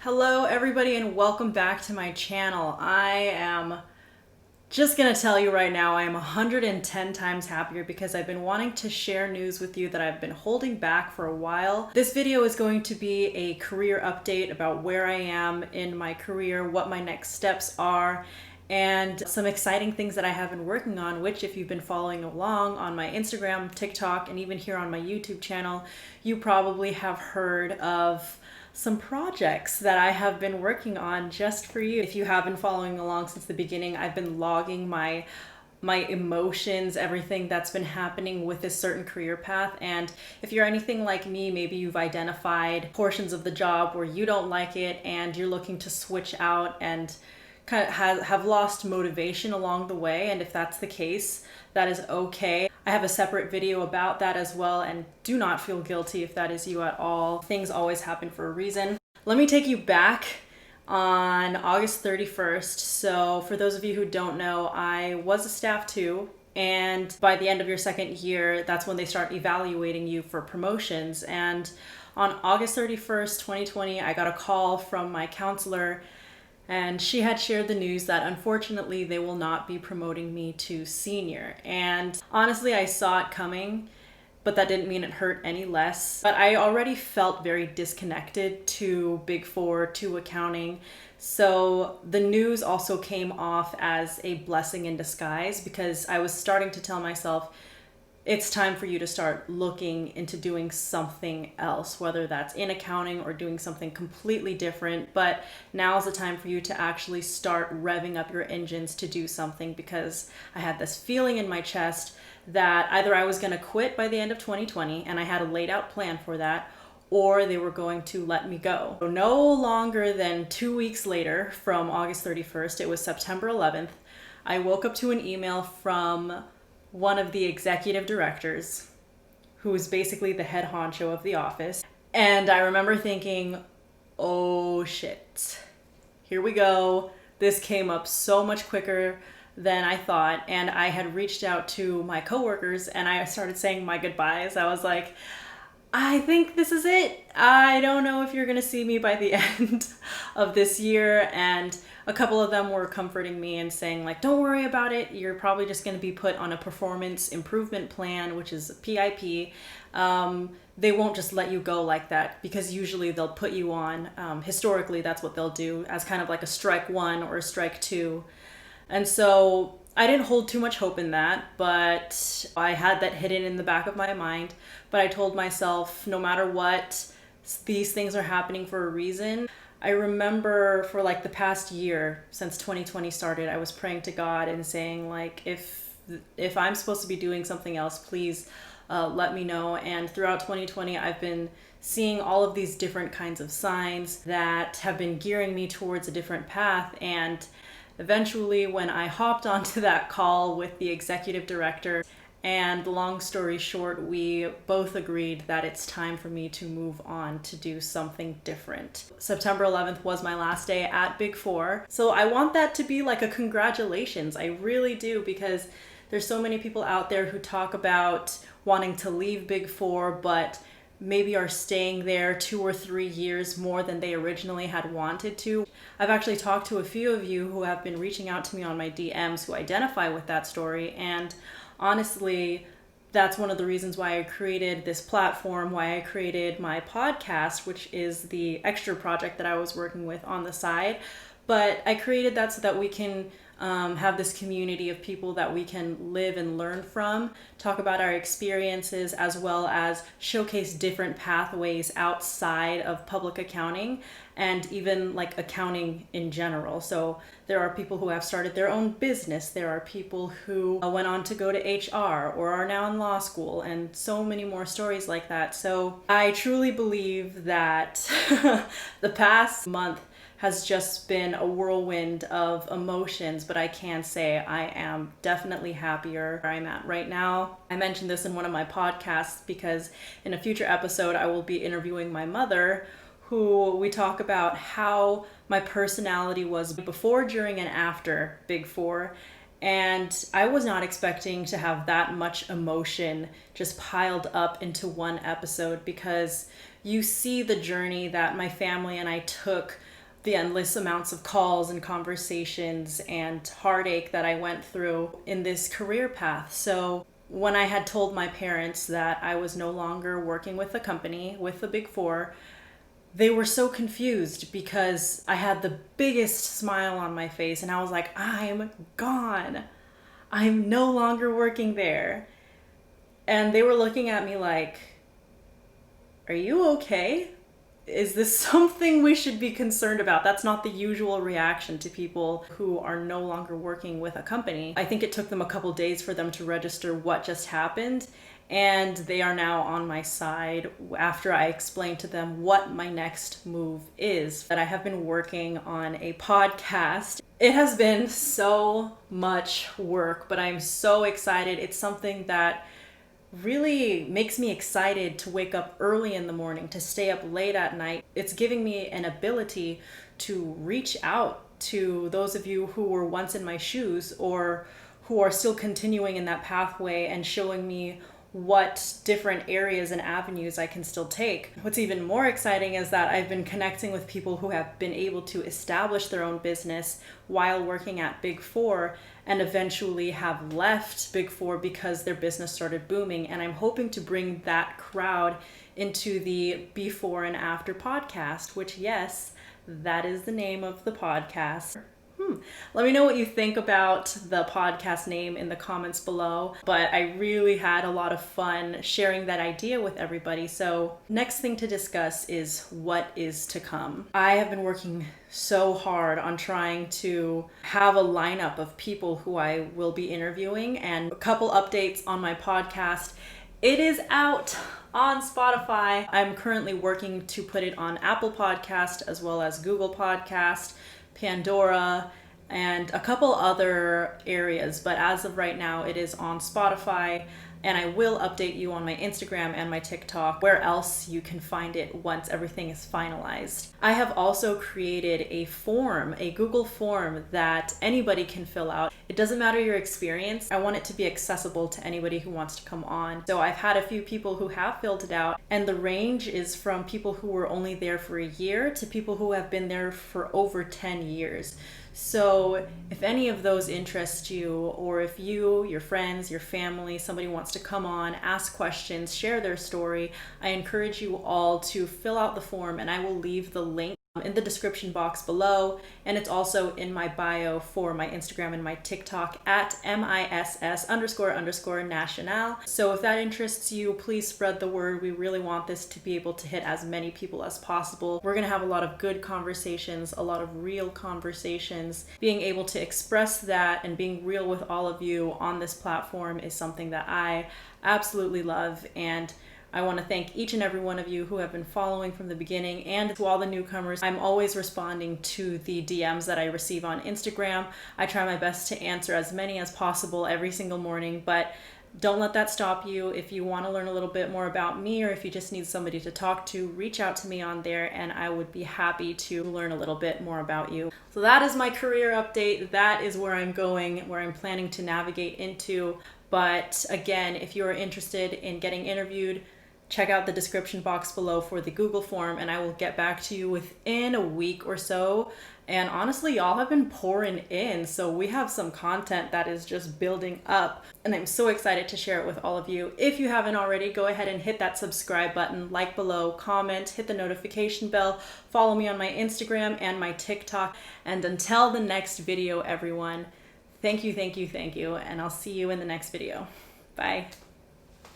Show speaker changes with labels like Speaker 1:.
Speaker 1: Hello everybody and welcome back to my channel. I am just gonna tell you right now, I am 110 times happier because I've been wanting to share news with you that I've been holding back for a while. This video is going to be a career update about where I am in my career, what my next steps are, and some exciting things that I have been working on, which if you've been following along on my Instagram, TikTok, and even here on my YouTube channel, you probably have heard of some projects that I have been working on just for you. If you have been following along since the beginning, I've been logging my emotions, everything that's been happening with this certain career path. And if you're anything like me, maybe you've identified portions of the job where you don't like it and you're looking to switch out and kind of have lost motivation along the way. And if that's the case, that is okay. I have a separate video about that as well, and do not feel guilty if that is you at all. Things always happen for a reason. Let me take you back on August 31st. So for those of you who don't know, I was a staff too, and by the end of your second year, that's when they start evaluating you for promotions. And on August 31st, 2020, I got a call from my counselor, and she had shared the news that unfortunately they will not be promoting me to senior. And honestly, I saw it coming, but that didn't mean it hurt any less. But I already felt very disconnected to Big Four, to accounting. So the news also came off as a blessing in disguise because I was starting to tell myself, it's time for you to start looking into doing something else, whether that's in accounting or doing something completely different. But now's the time for you to actually start revving up your engines to do something, because I had this feeling in my chest that either I was going to quit by the end of 2020, and I had a laid out plan for that, or they were going to let me go. So no longer than 2 weeks later, from August 31st, it was September 11th, I woke up to an email from one of the executive directors, who was basically the head honcho of the office. And I remember thinking, oh shit, here we go. This came up so much quicker than I thought. And I had reached out to my coworkers and I started saying my goodbyes. I was like, I think this is it. I don't know if you're gonna see me by the end of this year. And a couple of them were comforting me and saying like, don't worry about it. You're probably just gonna be put on a performance improvement plan, which is PIP. They won't just let you go like that, because usually they'll put you on, historically that's what they'll do, as kind of like a strike one or a strike two. And so I didn't hold too much hope in that, but I had that hidden in the back of my mind. But I told myself, no matter what, these things are happening for a reason. I remember for like the past year, since 2020 started, I was praying to God and saying like, if I'm supposed to be doing something else, please let me know. And throughout 2020, I've been seeing all of these different kinds of signs that have been gearing me towards a different path. And eventually, when I hopped onto that call with the executive director, and long story short, we both agreed that it's time for me to move on to do something different. September 11th was my last day at Big Four. So I want that to be like a congratulations. I really do, because there's so many people out there who talk about wanting to leave Big Four, but maybe are staying there 2 or 3 years more than they originally had wanted to. I've actually talked to a few of you who have been reaching out to me on my DMs who identify with that story, and honestly, that's one of the reasons why I created this platform, why I created my podcast, which is the extra project that I was working with on the side. But I created that so that we can have this community of people that we can live and learn from, talk about our experiences, as well as showcase different pathways outside of public accounting and even like accounting in general. So there are people who have started their own business. There are people who went on to go to HR or are now in law school, and so many more stories like that. So I truly believe that the past month has just been a whirlwind of emotions, but I can say I am definitely happier where I'm at right now. I mentioned this in one of my podcasts because in a future episode, I will be interviewing my mother, who we talk about how my personality was before, during, and after Big Four. And I was not expecting to have that much emotion just piled up into one episode, because you see the journey that my family and I took the endless amounts of calls and conversations and heartache that I went through in this career path. So when I had told my parents that I was no longer working with the company, with the Big Four, they were so confused because I had the biggest smile on my face and I was like, I'm gone. I'm no longer working there. And they were looking at me like, are you okay? Is this something we should be concerned about? That's not the usual reaction to people who are no longer working with a company. I think it took them a couple days for them to register what just happened, and they are now on my side after I explained to them what my next move is. That I have been working on a podcast. It has been so much work, but I'm so excited. It's something that really makes me excited to wake up early in the morning, to stay up late at night. It's giving me an ability to reach out to those of you who were once in my shoes or who are still continuing in that pathway and showing me what different areas and avenues I can still take. What's even more exciting is that I've been connecting with people who have been able to establish their own business while working at Big Four and eventually have left Big Four because their business started booming. And I'm hoping to bring that crowd into the Before and After podcast, which, yes, that is the name of the podcast. Let me know what you think about the podcast name in the comments below. But I really had a lot of fun sharing that idea with everybody. So next thing to discuss is what is to come. I have been working so hard on trying to have a lineup of people who I will be interviewing and a couple updates on my podcast. It is out on Spotify. I'm currently working to put it on Apple Podcast as well as Google Podcast, Pandora, and a couple other areas. But as of right now, it is on Spotify, and I will update you on my Instagram and my TikTok where else you can find it once everything is finalized. I have also created a form, a Google form that anybody can fill out. It doesn't matter your experience. I want it to be accessible to anybody who wants to come on. So I've had a few people who have filled it out, and the range is from people who were only there for a year to people who have been there for over 10 years. So if any of those interest you, or if you, your friends, your family, somebody wants to come on, ask questions, share their story, I encourage you all to fill out the form, and I will leave the link in the description box below, and it's also in my bio for my Instagram and my TikTok at MISS__Nacional. So if that interests you, please spread the word. We really want this to be able to hit as many people as possible. We're gonna have a lot of good conversations, a lot of real conversations. Being able to express that and being real with all of you on this platform is something that I absolutely love, and I want to thank each and every one of you who have been following from the beginning, and to all the newcomers. I'm always responding to the DMs that I receive on Instagram. I try my best to answer as many as possible every single morning, but don't let that stop you. If you want to learn a little bit more about me, or if you just need somebody to talk to, reach out to me on there and I would be happy to learn a little bit more about you. So that is my career update. That is where I'm going, where I'm planning to navigate into. But again, if you're interested in getting interviewed, check out the description box below for the Google form, and I will get back to you within a week or so. And honestly, y'all have been pouring in, so we have some content that is just building up, and I'm so excited to share it with all of you. If you haven't already, go ahead and hit that subscribe button, like below, comment, hit the notification bell, follow me on my Instagram and my TikTok. And until the next video, everyone, thank you, and I'll see you in the next video. Bye.